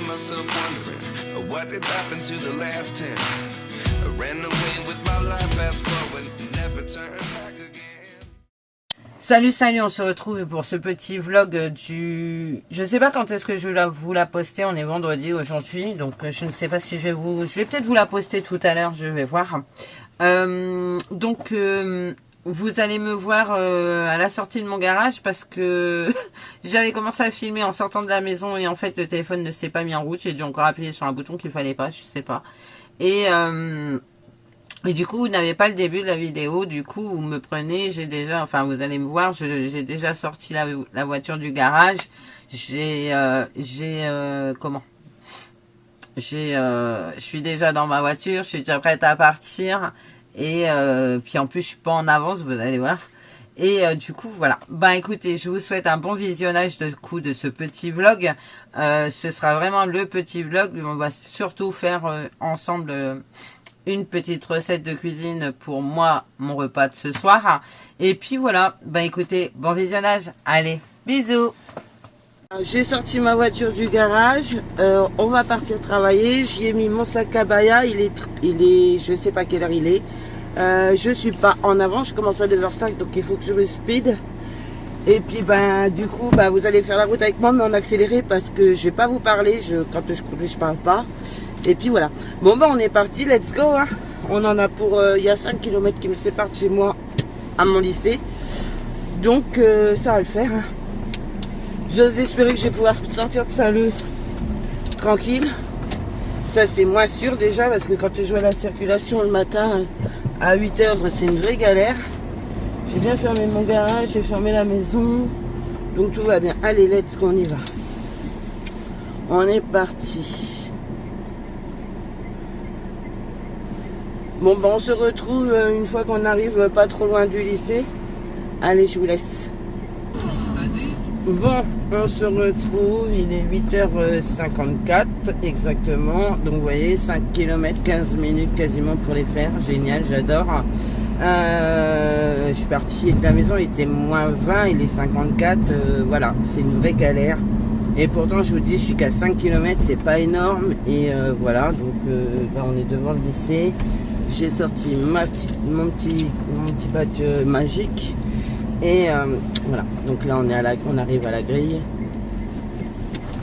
find myself wondering what did happen to the last 10. I ran away with my life, fast forward, never turn back again. Salut, on se retrouve pour ce petit vlog du... Je sais pas quand est-ce que je vais vous la poster, on est vendredi aujourd'hui, donc je ne sais pas si je vais peut-être vous la poster tout à l'heure, je vais voir. Vous allez me voir à la sortie de mon garage parce que j'avais commencé à filmer en sortant de la maison et en fait le téléphone ne s'est pas mis en route, j'ai dû encore appuyer sur un bouton qu'il fallait pas, je sais pas. Et du coup, vous n'avez pas le début de la vidéo. Du coup, vous me prenez, vous allez me voir, j'ai déjà sorti la voiture du garage. Je suis déjà dans ma voiture, je suis déjà prête à partir. Et puis en plus, je suis pas en avance, vous allez voir. Et du coup, voilà. Bah écoutez, je vous souhaite un bon visionnage de ce petit vlog. Ce sera vraiment le petit vlog. On va surtout faire ensemble... une petite recette de cuisine pour moi, mon repas de ce soir. Et puis voilà, bah écoutez, bon visionnage. Allez, bisous. J'ai sorti ma voiture du garage. On va partir travailler. J'y ai mis mon sac à baya. Il est, je sais pas quelle heure il est. Je suis pas en avant. Je commence à 9h05, donc il faut que je me speed. Et puis du coup vous allez faire la route avec moi mais en accéléré parce que je vais pas vous parler. Quand je conduis je parle pas. Et puis voilà. Bon on est parti, let's go hein. On en a pour... il y a 5 km qui me séparent de chez moi à mon lycée. Donc ça va le faire hein. J'ose espérer que je vais pouvoir sortir de Saint-Leu tranquille. Ça c'est moins sûr déjà parce que quand je vois la circulation le matin à 8h c'est une vraie galère. J'ai bien fermé mon garage, j'ai fermé la maison. Donc tout va bien. Allez, let's go, on y va. On est parti. Bon, on se retrouve une fois qu'on arrive pas trop loin du lycée. Allez, je vous laisse. Bon, on se retrouve. Il est 8h54 exactement. Donc vous voyez, 5 km, 15 minutes quasiment pour les faire. Génial, j'adore. Je suis partie de la maison, il était moins 20, il est 54, voilà, c'est une vraie galère. Et pourtant, je vous dis, je suis qu'à 5 km, c'est pas énorme. Et voilà, donc on est devant le lycée. J'ai sorti mon petit badge magique. Et voilà, donc là, on arrive à la grille.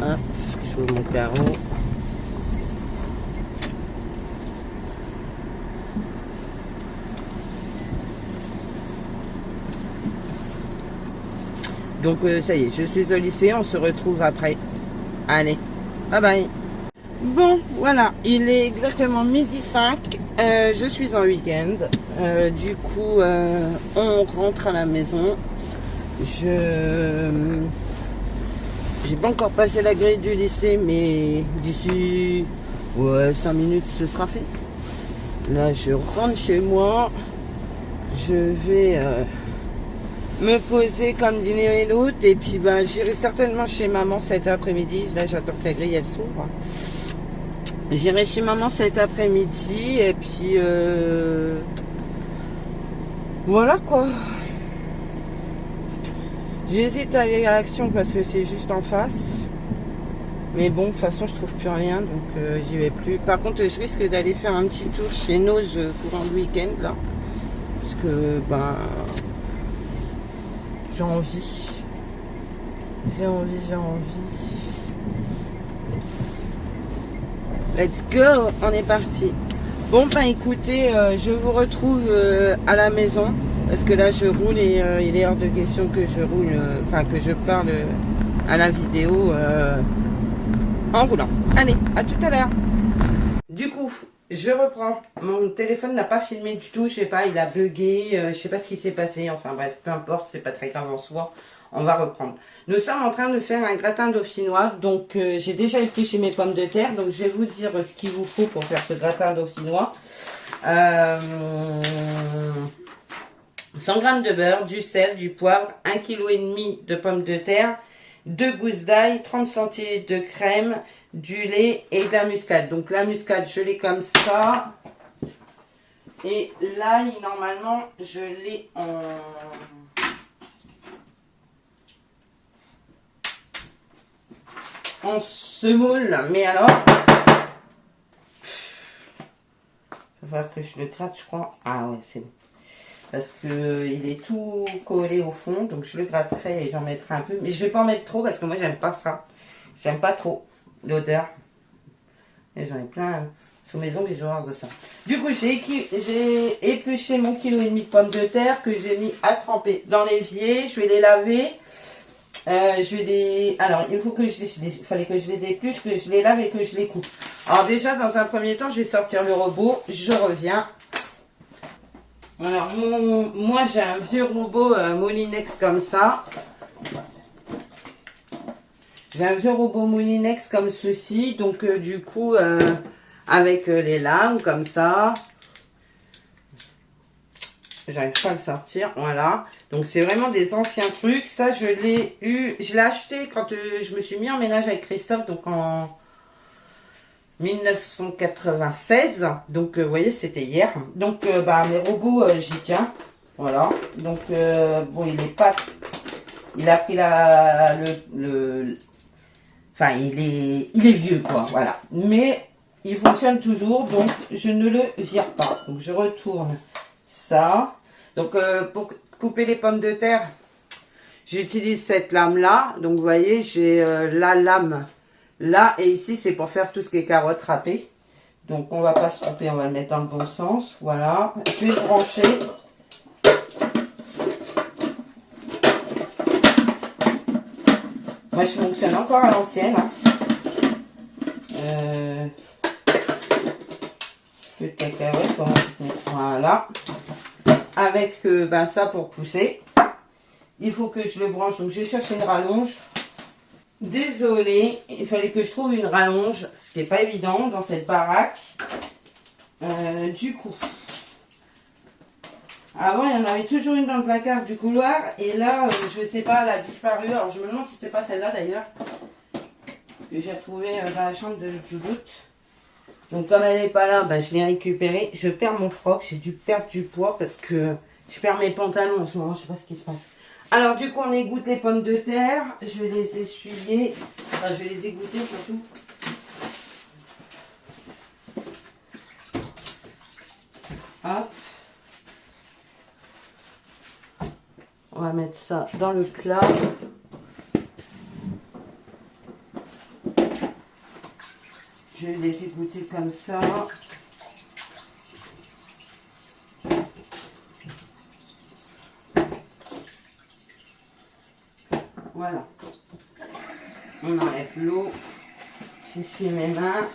Hop, je ouvre mon carreau. Donc ça y est, je suis au lycée, on se retrouve après. Allez, bye bye. Bon, voilà, il est exactement 12h05. Je suis en week-end. Du coup, on rentre à la maison. J'ai pas encore passé la grille du lycée, mais d'ici 5 minutes, ce sera fait. Là, je rentre chez moi. Je vais... me poser comme dîner et l'autre et puis j'irai certainement chez maman cet après-midi. Là j'attends que la grille elle s'ouvre. J'irai chez maman cet après-midi et puis voilà quoi. J'hésite à aller à l'Action parce que c'est juste en face, mais bon de toute façon je trouve plus rien donc j'y vais plus. Par contre je risque d'aller faire un petit tour chez Noz courant le week-end là parce que j'ai envie. Let's go, on est parti. Bon écoutez, je vous retrouve à la maison. Parce que là je roule et il est hors de question que je roule, que je parle à la vidéo en roulant. Allez, à tout à l'heure. Du coup, je reprends. Mon téléphone n'a pas filmé du tout, je sais pas, il a bugué, je sais pas ce qui s'est passé, enfin bref, peu importe, c'est pas très grave en soi, on va reprendre. Nous sommes en train de faire un gratin dauphinois, donc j'ai déjà épluché mes pommes de terre, donc je vais vous dire ce qu'il vous faut pour faire ce gratin dauphinois. 100 g de beurre, du sel, du poivre, 1,5 kg de pommes de terre, 2 gousses d'ail, 30 centilitres de crème, du lait et de la muscade. Donc la muscade, je l'ai comme ça. Et l'ail, normalement, je l'ai en... en semoule, mais alors... Il va falloir que je le gratte, je crois. Ah ouais, c'est bon. Parce que il est tout collé au fond, donc je le gratterai et j'en mettrai un peu. Mais je vais pas en mettre trop parce que moi, j'aime pas ça. J'aime pas trop l'odeur. Et j'en ai plein sous mes ongles et j'ai horreur de ça. Du coup, j'ai épluché mon kilo et demi de pommes de terre que j'ai mis à tremper dans l'évier. Je vais les laver. Alors, il fallait que je les épluche, que je les lave et que je les coupe. Alors déjà, dans un premier temps, je vais sortir le robot. Je reviens. Alors, moi, j'ai un vieux robot Moulinex comme ça. J'ai un vieux robot Moulinex comme ceci. Donc, du coup, avec les lames comme ça. J'arrive pas à le sortir, voilà. Donc c'est vraiment des anciens trucs. Ça je l'ai acheté quand je me suis mis en ménage avec Christophe, donc en 1996. Donc vous voyez, c'était hier. Donc mes robots, j'y tiens. Voilà. Donc bon, il a pris enfin il est vieux quoi, voilà. Mais il fonctionne toujours, donc je ne le vire pas. Donc je retourne ça. Donc pour couper les pommes de terre, j'utilise cette lame là. Donc vous voyez, j'ai la lame là et ici c'est pour faire tout ce qui est carottes râpées. Donc on va pas se tromper, on va le mettre dans le bon sens. Voilà, je vais le brancher. Moi je fonctionne encore à l'ancienne. Hein. Peu de cacahuètes, voilà. Avec ça pour pousser. Il faut que je le branche. Donc j'ai cherché une rallonge. Désolée, il fallait que je trouve une rallonge, ce qui n'est pas évident dans cette baraque. Du coup, avant il y en avait toujours une dans le placard du couloir. Et là, je ne sais pas, elle a disparu. Alors je me demande si c'est pas celle-là d'ailleurs. Que j'ai retrouvée dans la chambre du doute. Donc comme elle n'est pas là, je l'ai récupérée. Je perds mon froc, j'ai dû perdre du poids parce que je perds mes pantalons en ce moment, je sais pas ce qui se passe. Alors du coup on égoutte les pommes de terre, je vais les essuyer, enfin je vais les égoutter surtout. Hop. On va mettre ça dans le plat. Je vais les égoutter comme ça. Voilà. On enlève l'eau. J'essuie mes mains.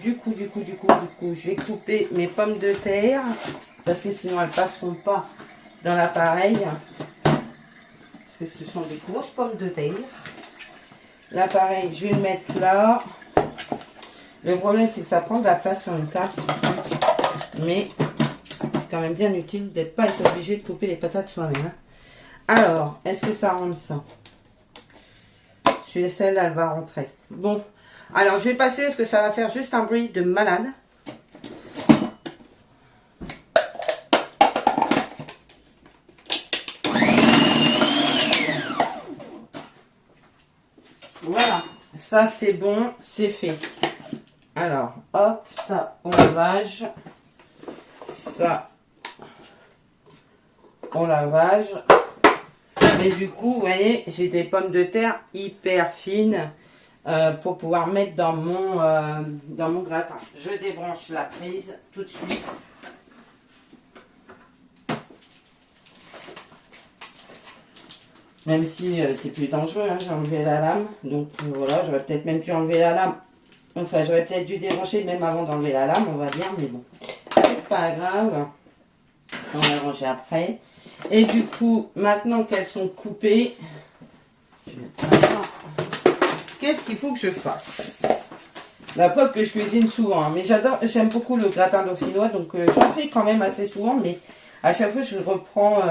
Du coup, je vais couper mes pommes de terre parce que sinon elles passeront pas dans l'appareil. Parce que ce sont des grosses pommes de terre. L'appareil, je vais le mettre là. Le problème, c'est que ça prend de la place sur une table. Mais c'est quand même bien utile d'être pas être obligé de couper les patates soi-même. Alors, est-ce que ça rentre ça? Celle-là, elle va rentrer. Bon, alors je vais passer parce que ça va faire juste un bruit de malade. Voilà, ça c'est bon, c'est fait. Alors, hop, ça au lavage. Ça au lavage. Mais du coup, vous voyez, j'ai des pommes de terre hyper fines pour pouvoir mettre dans mon gratin. Je débranche la prise tout de suite. Même si c'est plus dangereux, hein, j'ai enlevé la lame. Donc voilà, j'aurais peut-être même dû enlever la lame. Enfin, j'aurais peut-être dû débrancher même avant d'enlever la lame, on va dire. Mais bon, c'est pas grave. Ça, on va ranger après. Et du coup, maintenant qu'elles sont coupées, qu'est-ce qu'il faut que je fasse? La preuve que je cuisine souvent, hein, mais j'aime beaucoup le gratin dauphinois, donc j'en fais quand même assez souvent, mais à chaque fois je reprends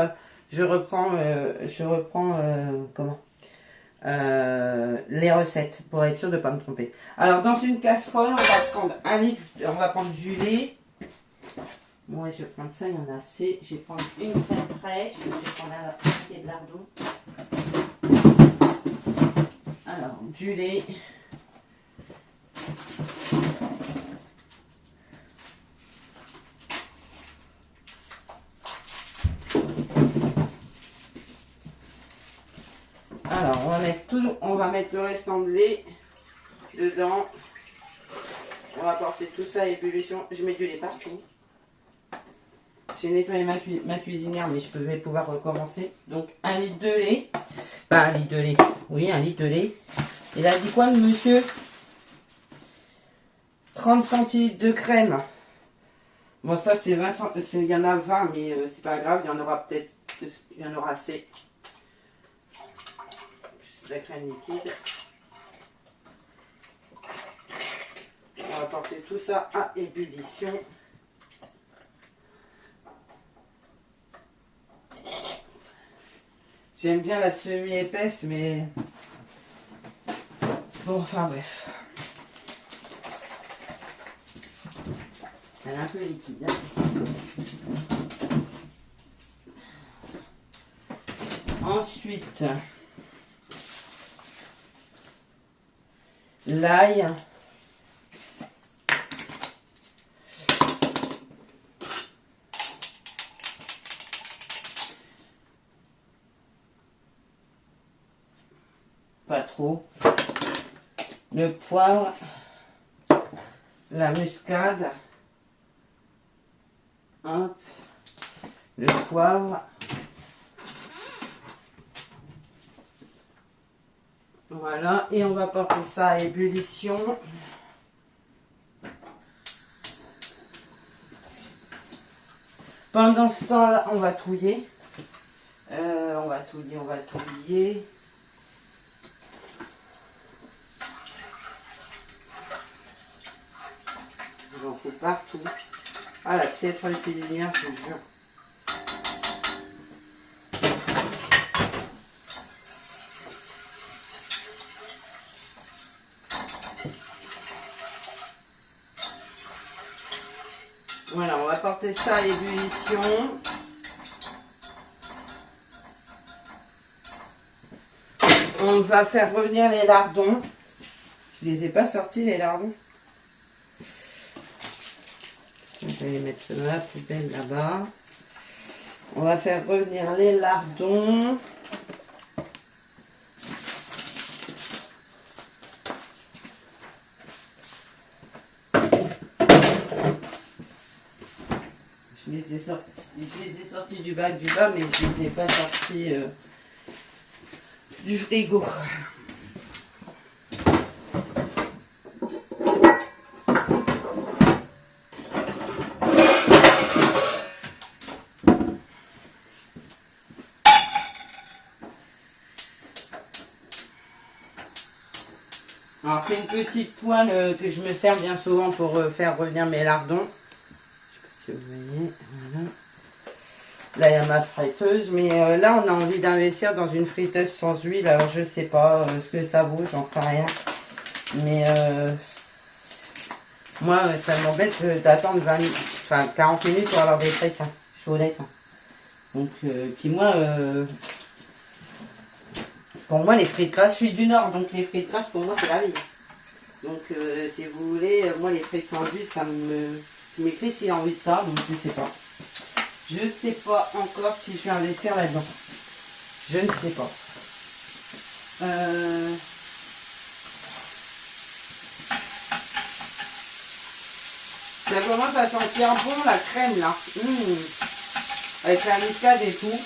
les recettes pour être sûr de ne pas me tromper. Alors dans une casserole, on va prendre on va prendre du lait. Moi, je vais prendre ça, il y en a assez. Je vais prendre une crème fraîche. Je vais prendre la quantité de lardons. Alors, du lait. Alors, on va mettre le restant de lait dedans. On va porter tout ça à ébullition. Je mets du lait partout. J'ai nettoyé ma cuisinière, mais je vais pouvoir recommencer. Donc, 1 litre de lait. Pas 1 litre de lait. Oui, 1 litre de lait. Il a dit quoi, le monsieur? 30 centilitres de crème. Bon, ça, c'est 20 il y en a 20, mais c'est pas grave. Il y en aura peut-être... Il y en aura assez. Juste la crème liquide. On va porter tout ça à ébullition. J'aime bien la semi-épaisse, mais... Bon, enfin bref. Elle est un peu liquide. Ensuite, l'ail. Pas trop. Le poivre, la muscade, hop, le poivre, voilà, et on va porter ça à ébullition. Pendant ce temps-là, on va touiller. On va touiller. J'en fous partout. Ah, la piètre de cuisinière, je te jure. Voilà, on va porter ça à l'ébullition. On va faire revenir les lardons. Je les ai pas sortis, les lardons. On va les mettre dans la poubelle là-bas. On va faire revenir les lardons. Je les ai sortis du bas, mais je ne les ai pas sortis du frigo. Alors c'est une petite poêle que je me sers bien souvent pour faire revenir mes lardons. Je sais pas si vous voyez, voilà. Là il y a ma friteuse, mais là on a envie d'investir dans une friteuse sans huile. Alors je sais pas ce que ça vaut, j'en sais rien. Mais moi ça m'embête d'attendre 40 minutes pour avoir des frites. Hein. Je suis honnête. Hein. Donc puis moi... pour moi, les frites grasses, je suis du Nord, donc les frites grasses, pour moi, c'est la vie. Donc, si vous voulez, moi, les frites sans huile, ça m'écrit s'il a envie de ça, donc je sais pas. Je sais pas encore si je vais investir là-dedans. Je ne sais pas. Ça commence à sentir bon, la crème, là. Avec la muscade et tout.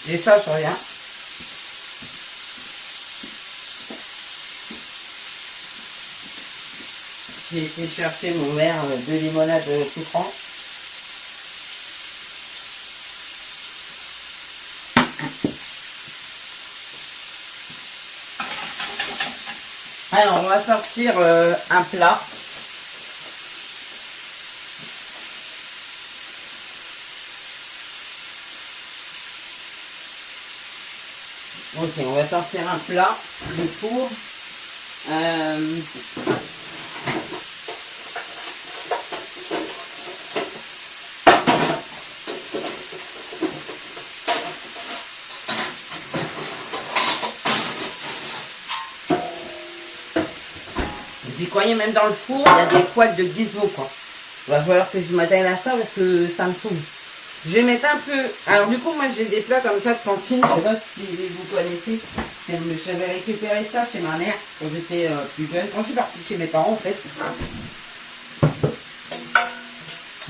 Et ça, je reviens. J'ai été chercher mon verre de limonade tout franc. Alors, on va sortir un plat. Ok, on va sortir un plat du four. Puis quand il est même dans le four, il y a des poils de gizmo, quoi. Il va falloir que je m'atteigne à ça parce que ça me saoule. Je vais mettre un peu... Alors du coup, moi j'ai des plats comme ça de cantine. Je sais pas si vous connaissez. J'avais récupéré ça chez ma mère quand j'étais plus jeune. Quand je suis partie chez mes parents, en fait.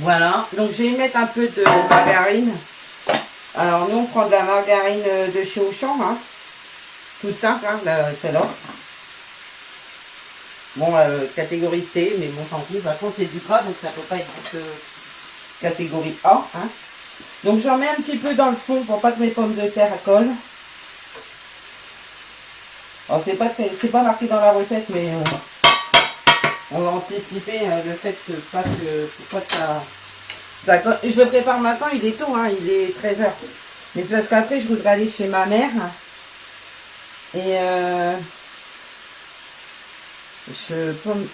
Voilà. Donc je vais y mettre un peu de margarine. Alors nous, on prend de la margarine de chez Auchan. Hein. Toute simple, hein, celle-là. Bon, catégorie C, mais bon, tant pis. De toute façon, c'est du gras, donc ça peut pas être catégorie A. Hein. Donc j'en mets un petit peu dans le fond pour pas que mes pommes de terre collent. Alors c'est pas marqué dans la recette, mais on va anticiper le fait que pas que ça colle. Et je le prépare maintenant, il est tôt, hein, il est 13h. Mais c'est parce qu'après je voudrais aller chez ma mère. Et je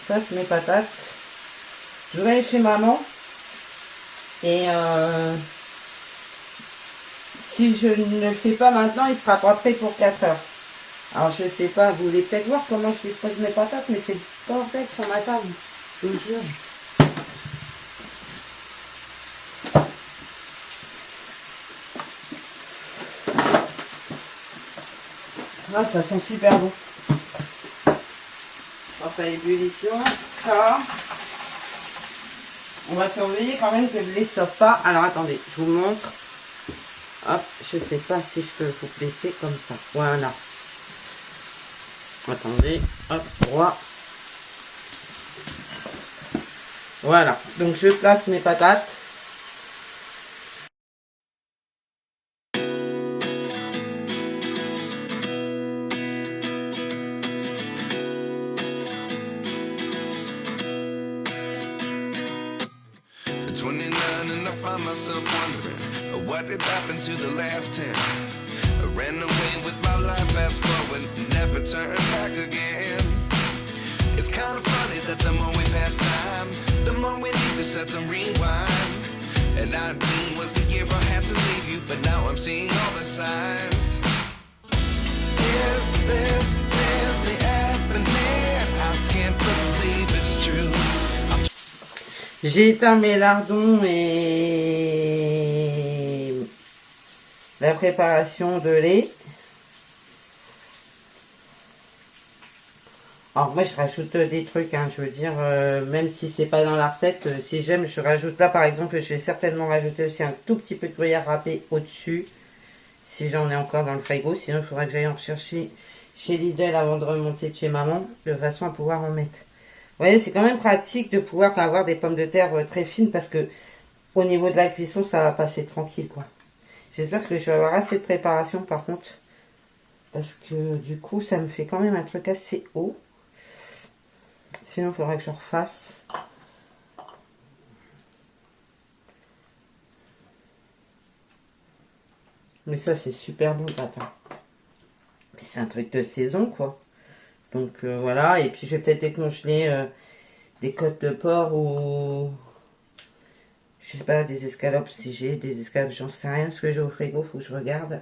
passe mes patates. Je vais aller chez maman. Et si je ne le fais pas maintenant, il sera pas prêt pour 4 heures. Alors je sais pas, vous voulez peut-être voir comment je dispose mes patates, mais c'est bordel sur ma table. Je vous jure. Ah, ça sent super bon. Porte à ébullition, ça. On va surveiller quand même que je ne les sauve pas. Alors attendez, je vous montre. Hop, je sais pas si je peux vous placer comme ça. Voilà. Attendez, hop, droit. Voilà, donc je place mes patates. At 29 and I find myself wondering what did happen to the last 10. I ran away with my life, fast forward, never turn back again. It's kind of funny that the more we pass time, the more we need to set them rewind. And 19 was the year I had to leave you, but now I'm seeing all the signs. Is this really happening? I can't believe it's true. J'ai éteint mes lardons et la préparation de lait. Alors moi je rajoute des trucs, hein, je veux dire, même si c'est pas dans la recette, si j'aime je rajoute là par exemple, je vais certainement rajouter aussi un tout petit peu de gruyère râpée au-dessus, si j'en ai encore dans le frigo, sinon il faudra que j'aille en chercher chez Lidl avant de remonter de chez maman, de façon à pouvoir en mettre. Vous voyez, c'est quand même pratique de pouvoir avoir des pommes de terre très fines parce que au niveau de la cuisson, ça va passer tranquille, quoi. J'espère que je vais avoir assez de préparation par contre, parce que du coup, ça me fait quand même un truc assez haut. Sinon, il faudrait que je refasse. Mais ça, c'est super bon, patin. C'est un truc de saison, quoi. Donc voilà, et puis je vais peut-être décongeler des côtes de porc ou je sais pas, des escalopes si j'ai des escalopes, j'en sais rien. Ce que j'ai au frigo, faut que je regarde.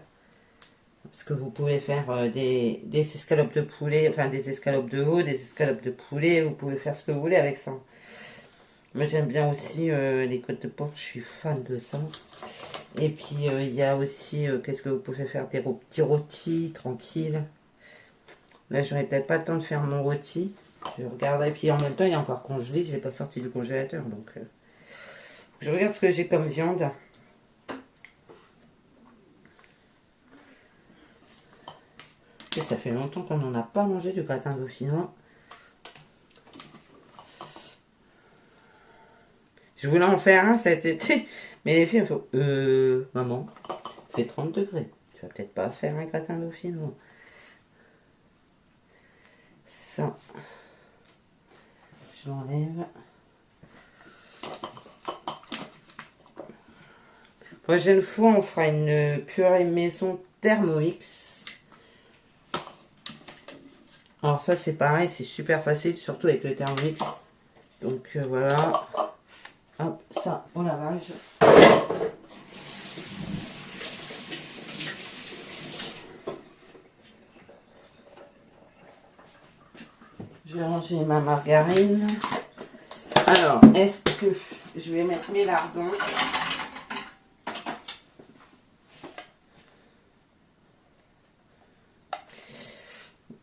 Parce que vous pouvez faire des escalopes de poulet, enfin des escalopes de veau, des escalopes de poulet, vous pouvez faire ce que vous voulez avec ça. Moi j'aime bien aussi les côtes de porc, je suis fan de ça. Et puis il y a aussi, qu'est-ce que vous pouvez faire, des petits rôtis tranquilles. Là, j'aurais peut-être pas le temps de faire mon rôti. Je regarderai. Puis en même temps, il est encore congelé. Je l'ai pas sorti du congélateur. Donc, je regarde ce que j'ai comme viande. Et ça fait longtemps qu'on n'en a pas mangé du gratin dauphinois. Je voulais en faire un cet été. Mais les filles, elles font, maman, il fait 30 degrés. Tu vas peut-être pas faire un gratin dauphinois. Ça, je l'enlève. Prochaine fois, on fera une purée maison Thermomix. Alors ça, c'est pareil, c'est super facile, surtout avec le Thermomix. Donc voilà. Hop, ça au lavage. Je vais ranger ma margarine. Alors, est-ce que je vais mettre mes lardons?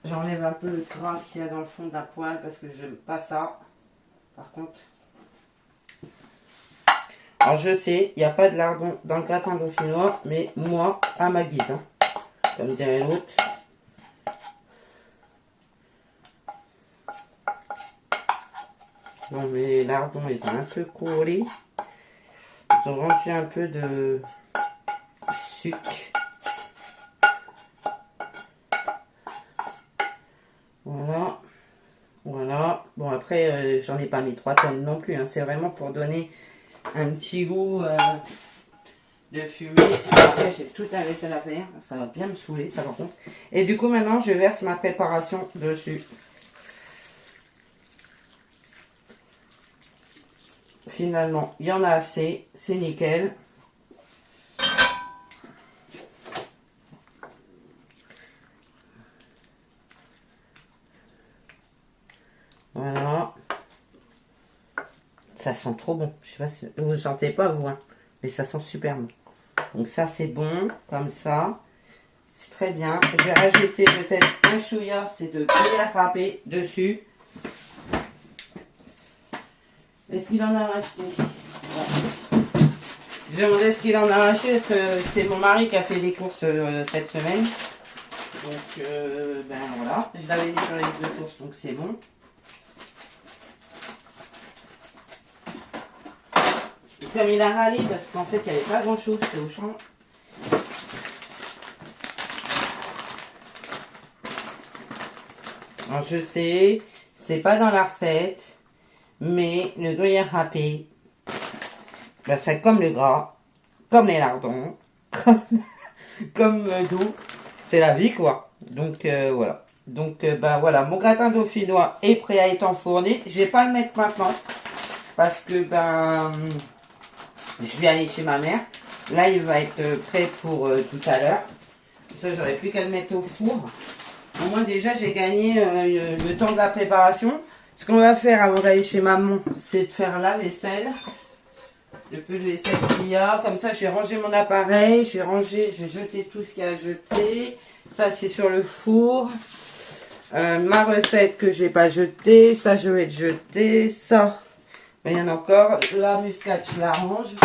J'enlève un peu le gras qu'il y a dans le fond d'un poêle parce que je n'aime pas ça. Par contre. Alors je sais, il n'y a pas de lardons dans le gratin dauphinois, mais moi, à ma guise. Hein, comme dirait l'autre. Bon, mes lardons, ils ont un peu collé. Ils ont rendu un peu de sucre. Voilà. Voilà. Bon, après, j'en ai pas mis 3 tonnes non plus. Hein. C'est vraiment pour donner un petit goût de fumée. Après, j'ai toute la vaisselle à faire. Ça va bien me saouler, ça par contre. Et du coup, maintenant, je verse ma préparation dessus. Finalement, il y en a assez. C'est nickel. Voilà. Ça sent trop bon. Je sais pas si vous ne sentez pas, vous, hein, mais ça sent super bon. Donc ça, c'est bon, comme ça. C'est très bien. Je vais rajouter peut-être un chouïa, c'est de gruyère râpé dessus. Est-ce qu'il en a racheté? Ouais. Je me demandais ce qu'il en a racheté parce que c'est mon mari qui a fait les courses cette semaine. Donc, ben voilà. Je l'avais mis sur les liste de courses, donc c'est bon. Et comme il a râlé, parce qu'en fait, il n'y avait pas grand-chose, c'était au champ. Alors, je sais, c'est pas dans la recette, mais le gruyère râpé, ben, c'est comme le gras, comme les lardons, comme tout. C'est la vie, quoi. Donc, voilà. Donc, ben voilà, mon gratin dauphinois est prêt à être enfourné. Je vais pas le mettre maintenant, parce que, ben, je vais aller chez ma mère. Là, il va être prêt pour tout à l'heure. Ça, j'aurais plus qu'à le mettre au four. Au moins, déjà, j'ai gagné le temps de la préparation. Ce qu'on va faire avant d'aller chez maman, c'est de faire la vaisselle. Le peu de vaisselle qu'il y a. Comme ça, j'ai rangé mon appareil. J'ai jeté tout ce qu'il y a à jeter. Ça, c'est sur le four. Ma recette que j'ai pas jetée. Ça, je vais le jeter. Ça, ben, il y en a encore. La muscade, je la range.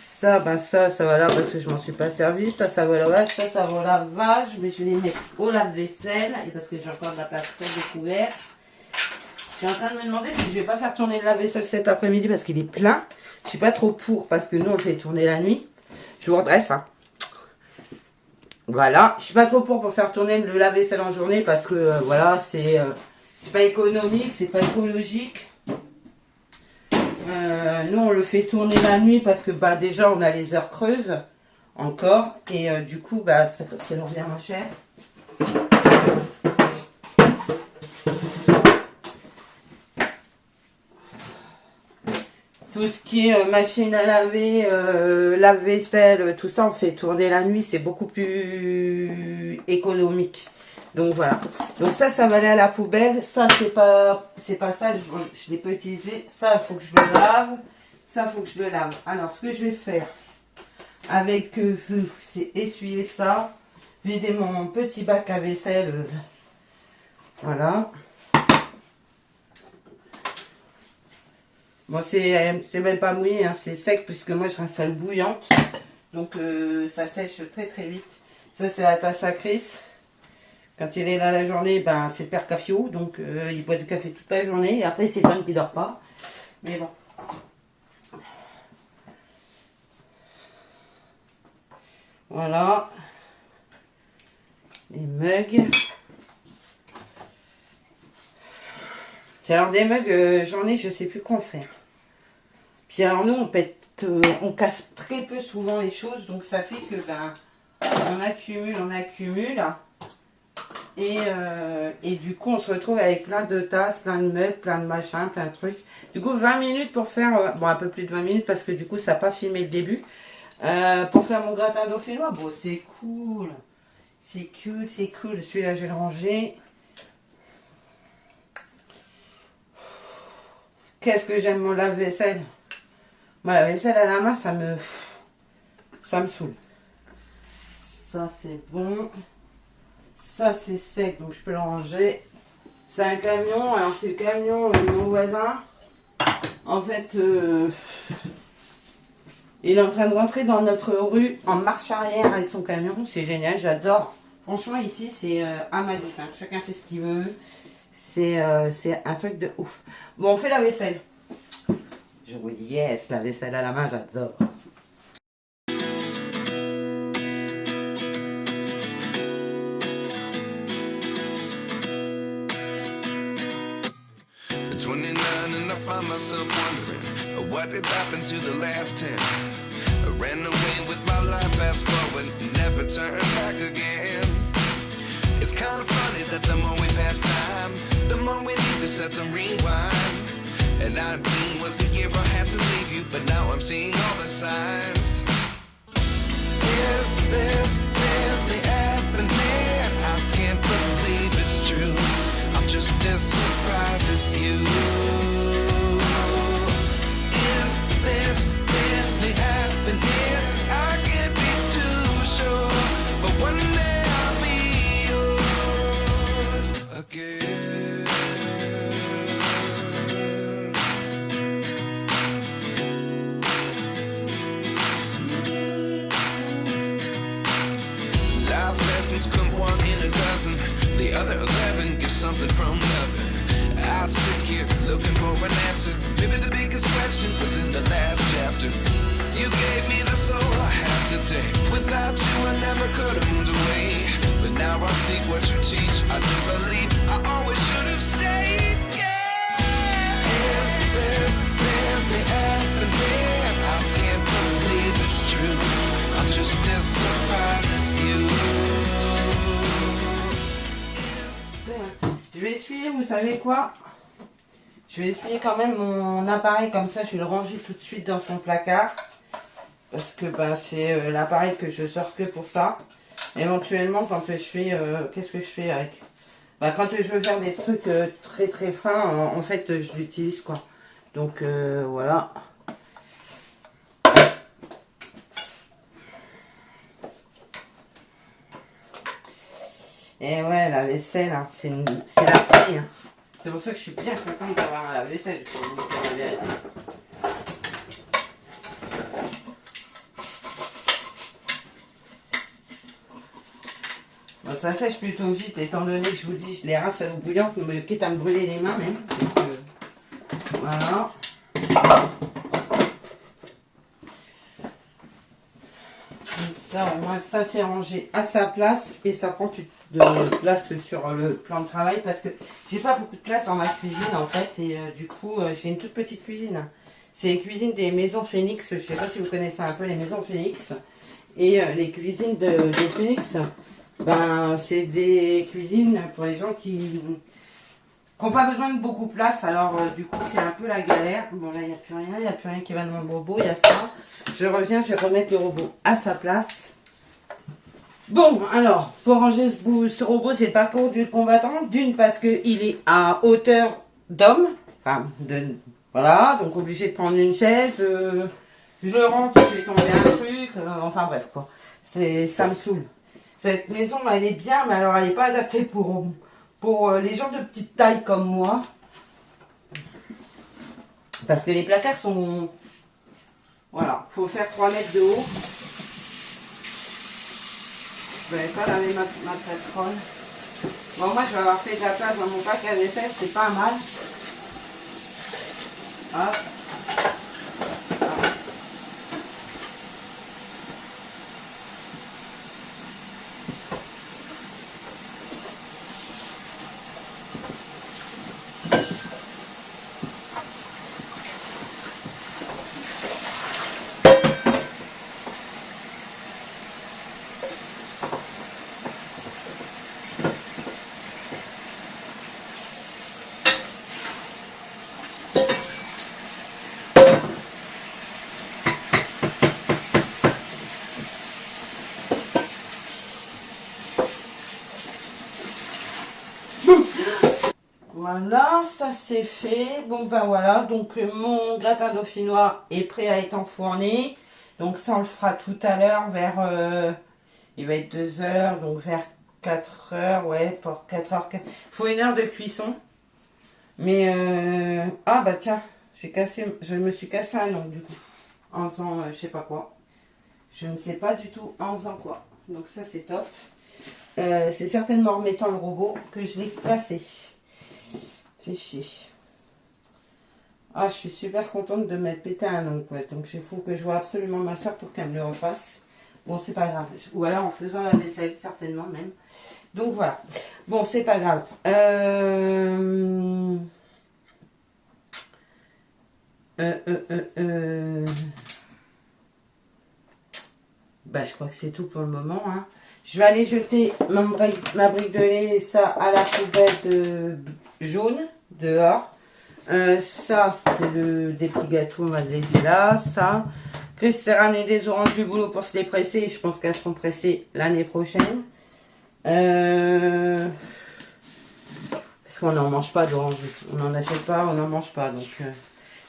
Ça, ben ça va là parce que je m'en suis pas servi. Ça va là. Ça va au lavage. Mais je vais les mettre au lave-vaisselle. Et parce que j'ai encore de la place très découverte. Je suis en train de me demander si je vais pas faire tourner le lave-vaisselle cet après-midi parce qu'il est plein. Je suis pas trop pour parce que nous on le fait tourner la nuit. Je vous redresse. Hein. Voilà. Je suis pas trop pour faire tourner le lave-vaisselle en journée parce que voilà, c'est pas économique, c'est pas écologique. Nous on le fait tourner la nuit parce que bah déjà on a les heures creuses encore et du coup bah ça nous revient moins cher. Tout ce qui est machine à laver, lave-vaisselle, tout ça on fait tourner la nuit, c'est beaucoup plus économique. Donc voilà. Donc ça va aller à la poubelle. Ça c'est pas ça, je l'ai pas utilisé. Ça il faut que je le lave. Ça il faut que je le lave. Alors ce que je vais faire avec vous, c'est essuyer ça, vider mon petit bac à vaisselle. Voilà. Bon, c'est même pas mouillé, hein, c'est sec puisque moi je reste à l'eau bouillante. Donc ça sèche très très vite. Ça c'est la tasse à Chris. Quand il est là la journée, ben c'est le père Cafio. Donc il boit du café toute la journée. Et après c'est Tom qui dort pas. Mais bon. Voilà. Les mugs. Alors des mugs, j'en ai, je sais plus quoi en faire. Puis alors nous, on casse très peu souvent les choses, donc ça fait que ben on accumule. Et du coup, on se retrouve avec plein de tasses, plein de mugs, plein de machins, plein de trucs. Du coup, 20 minutes pour faire, bon un peu plus de 20 minutes parce que du coup, ça n'a pas filmé le début. Pour faire mon gratin dauphinois, bon c'est cool. C'est cool, celui-là je vais le ranger. Qu'est-ce que j'aime mon lave-vaisselle. Moi, la vaisselle à la main, ça me saoule. Ça, c'est bon. Ça, c'est sec, donc je peux le ranger. C'est un camion. Alors, c'est le camion de mon voisin. En fait, il est en train de rentrer dans notre rue en marche arrière avec son camion. C'est génial, j'adore. Franchement, ici, c'est à ma guise, hein. Chacun fait ce qu'il veut. C'est un truc de ouf. Bon, on fait la vaisselle. Je vous dis yes, la vaisselle à la main, j'adore. At 29 and I find myself wondering what did happen to the last 10. I ran away with my life, fast forward, never turn back again. It's kind of funny that the more we pass time, the more we need to set the rewind. And 19 was the year I had to leave you, but now I'm seeing all the signs. Is this really happening? I can't believe it's true. I'm just as surprised as you. Is this really happening? I can't be too sure, but one day I'll be yours again. Life lessons come one in a dozen. The other 11 give something from nothing. I sit here looking for an answer. Maybe the biggest question was in the last chapter. You gave me the soul I have today. Without you I never could have moved away. But now I see what you teach. I do believe I always should have stayed. Yeah. Is this really happening? I can't believe it's true. I'm just as surprised as you. Je vais essuyer, vous savez quoi? Je vais essuyer quand même mon appareil, comme ça je vais le ranger tout de suite dans son placard. Parce que ben, c'est l'appareil que je sors que pour ça. Éventuellement, quand je fais... qu'est-ce que je fais avec? Ben, quand je veux faire des trucs très très fins, en fait je l'utilise quoi. Donc voilà. Et ouais, la vaisselle, hein, c'est la paye. Hein. C'est pour ça que je suis bien contente d'avoir la vaisselle. Je vais vous dire la vérité. Bon, ça sèche plutôt vite, étant donné que je vous dis, je les rince à l'eau bouillante, quitte à me brûler les mains même. Donc, voilà. Ça, au moins, ça c'est rangé à sa place et ça prend de place sur le plan de travail parce que j'ai pas beaucoup de place dans ma cuisine en fait et du coup j'ai une toute petite cuisine. C'est les cuisines des maisons Phoenix, je sais pas si vous connaissez un peu les maisons Phoenix et les cuisines de Phoenix, ben c'est des cuisines pour les gens qui n'ont pas besoin de beaucoup de place, alors du coup c'est un peu la galère. Bon là il n'y a plus rien qui va dans mon robot, il y a ça. Je reviens, je vais remettre le robot à sa place. Bon, alors, pour ranger ce robot, c'est le parcours du combattant. D'une, parce qu'il est à hauteur d'homme. Enfin, voilà, donc obligé de prendre une chaise. Je le rentre, je vais tomber un truc. Enfin bref, quoi. Ça me saoule. Cette maison, elle est bien, mais alors elle n'est pas adaptée pour les gens de petite taille comme moi. Parce que les placards sont... Voilà, faut faire 3 mètres de haut. Je vais pas laver ma casserole. Bon, moi, je vais avoir fait de la place dans mon pack à vaisselle, c'est pas mal. Hop. Voilà, ça c'est fait. Bon ben voilà, donc mon gratin dauphinois est prêt à être enfourné. Donc ça on le fera tout à l'heure vers... il va être 2 heures, donc vers 4 heures, ouais, pour 4 heures. Il faut 1 heure de cuisson. Mais ah bah tiens, je me suis cassé un ongle du coup. En faisant je sais pas quoi. Je ne sais pas du tout en faisant quoi. Donc ça c'est top. C'est certainement en remettant le robot que je l'ai cassé. C'est chier. Ah, je suis super contente de m'être pété un ongle. Ouais. Donc il faut que je vois absolument ma soeur pour qu'elle me le refasse. Bon, c'est pas grave. Ou alors en faisant la vaisselle, certainement même. Donc voilà. Bon, c'est pas grave. Bah, je crois que c'est tout pour le moment. Hein. Je vais aller jeter ma brique de lait et ça à la poubelle jaune dehors. Ça, c'est des petits gâteaux, on va le laisser là. Ça, Chris s'est ramené des oranges du boulot pour se les presser. Je pense qu'elles seront pressées l'année prochaine. Parce qu'on n'en mange pas d'oranges. On n'en achète pas, on n'en mange pas.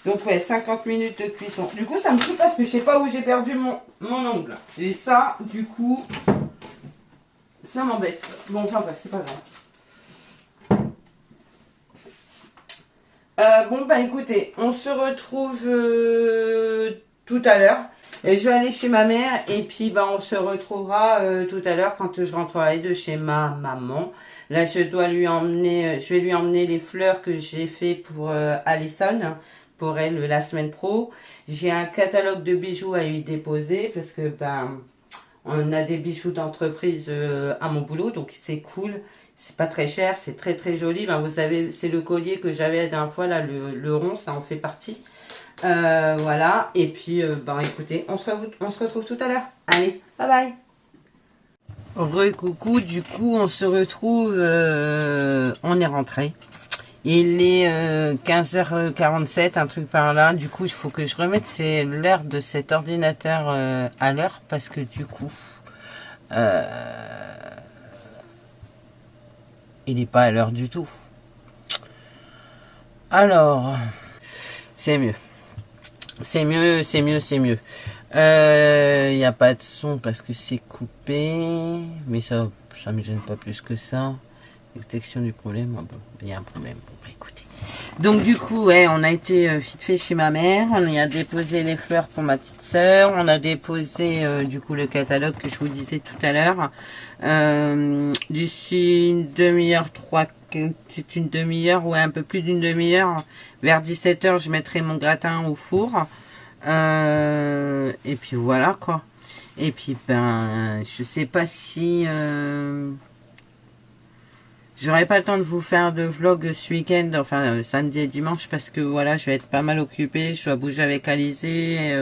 Donc ouais, 50 minutes de cuisson. Du coup, ça me fout parce que je sais pas où j'ai perdu mon ongle. Et ça, du coup, ça m'embête. Bon, enfin bref, c'est pas grave. Bon, bah écoutez, on se retrouve tout à l'heure. Et je vais aller chez ma mère et puis bah, on se retrouvera tout à l'heure quand je rentrerai de chez ma maman. Là, je vais lui emmener les fleurs que j'ai fait pour Alison, pour elle la semaine pro. J'ai un catalogue de bijoux à lui déposer parce que ben on a des bijoux d'entreprise à mon boulot, donc c'est cool. C'est pas très cher, c'est très très joli. Ben, vous savez, c'est le collier que j'avais la dernière fois, là, le rond, ça en fait partie. Voilà, et puis, ben écoutez, on se retrouve tout à l'heure. Allez, bye bye. Coucou, du coup, on se retrouve, on est rentré. Il est 15h47, un truc par là. Du coup, il faut que je remette l'heure de cet ordinateur à l'heure, parce que du coup... il n'est pas à l'heure du tout. Alors, c'est mieux. C'est mieux. Il n'y a pas de son parce que c'est coupé. Mais ça me gêne pas plus que ça. Détection du problème. Ah bon, il y a un problème. Bon, bah, écoutez. Donc du coup, ouais, on a été vite fait chez ma mère. On y a déposé les fleurs pour ma petite sœur. On a déposé du coup le catalogue que je vous disais tout à l'heure. D'ici une demi-heure, c'est une demi-heure, ouais, un peu plus d'une demi-heure. Vers 17h, je mettrai mon gratin au four. Et puis voilà quoi. Et puis ben, je sais pas si j'aurai pas le temps de vous faire de vlog ce week-end, enfin samedi et dimanche, parce que voilà, je vais être pas mal occupée. Je dois bouger avec Alizé.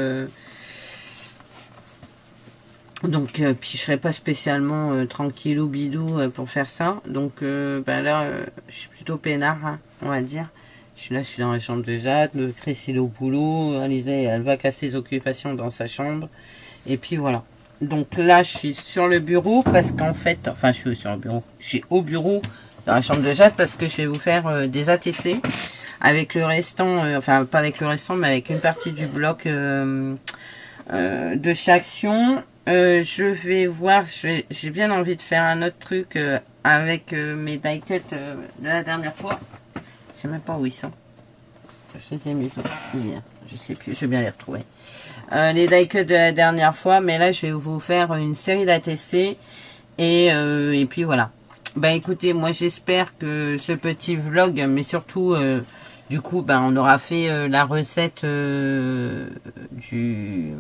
Donc puis je serai pas spécialement tranquillou bidou pour faire ça. Donc ben là, je suis plutôt peinard, hein, on va dire. Je suis dans la chambre de Jade, le Chris il est au boulot, Alizé elle va casser ses occupations dans sa chambre. Et puis voilà. Donc là je suis sur le bureau parce qu'en fait, enfin je suis sur le bureau, je suis au bureau dans la chambre de Jade parce que je vais vous faire des ATC avec le restant, enfin pas avec le restant mais avec une partie du bloc de chez Action. Je vais voir, j'ai bien envie de faire un autre truc avec mes die cuts de la dernière fois. Je sais même pas où ils sont. Je les ai mis hier. Je sais plus, je vais bien les retrouver. Les die cuts de la dernière fois, mais là je vais vous faire une série d'ATC et puis voilà. Ben écoutez, moi j'espère que ce petit vlog, mais surtout du coup, ben on aura fait la recette du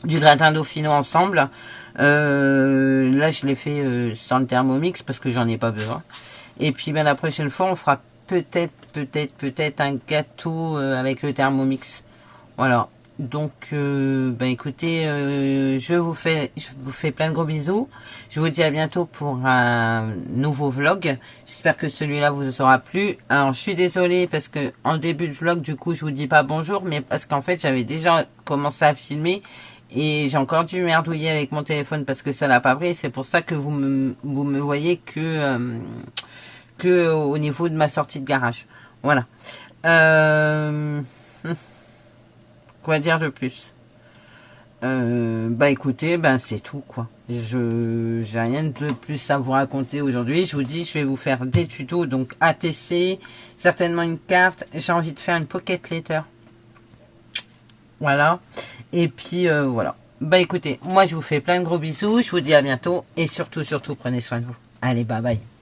gratin dauphinois ensemble. Là je l'ai fait sans le Thermomix parce que j'en ai pas besoin. Et puis ben la prochaine fois on fera peut-être un gâteau avec le Thermomix. Voilà. Donc ben écoutez, je vous fais plein de gros bisous. Je vous dis à bientôt pour un nouveau vlog. J'espère que celui-là vous aura plu. Alors je suis désolée parce que en début de vlog du coup je vous dis pas bonjour, mais parce qu'en fait j'avais déjà commencé à filmer et j'ai encore dû merdouiller avec mon téléphone parce que ça l'a pas pris. C'est pour ça que vous me voyez que que au niveau de ma sortie de garage. Voilà. Quoi dire de plus? Bah écoutez, ben c'est tout quoi. J'ai rien de plus à vous raconter aujourd'hui. Je vous dis, je vais vous faire des tutos, donc ATC, certainement une carte. J'ai envie de faire une pocket letter. Voilà. Et puis voilà. Bah écoutez, moi je vous fais plein de gros bisous. Je vous dis à bientôt et surtout, prenez soin de vous. Allez, bye bye.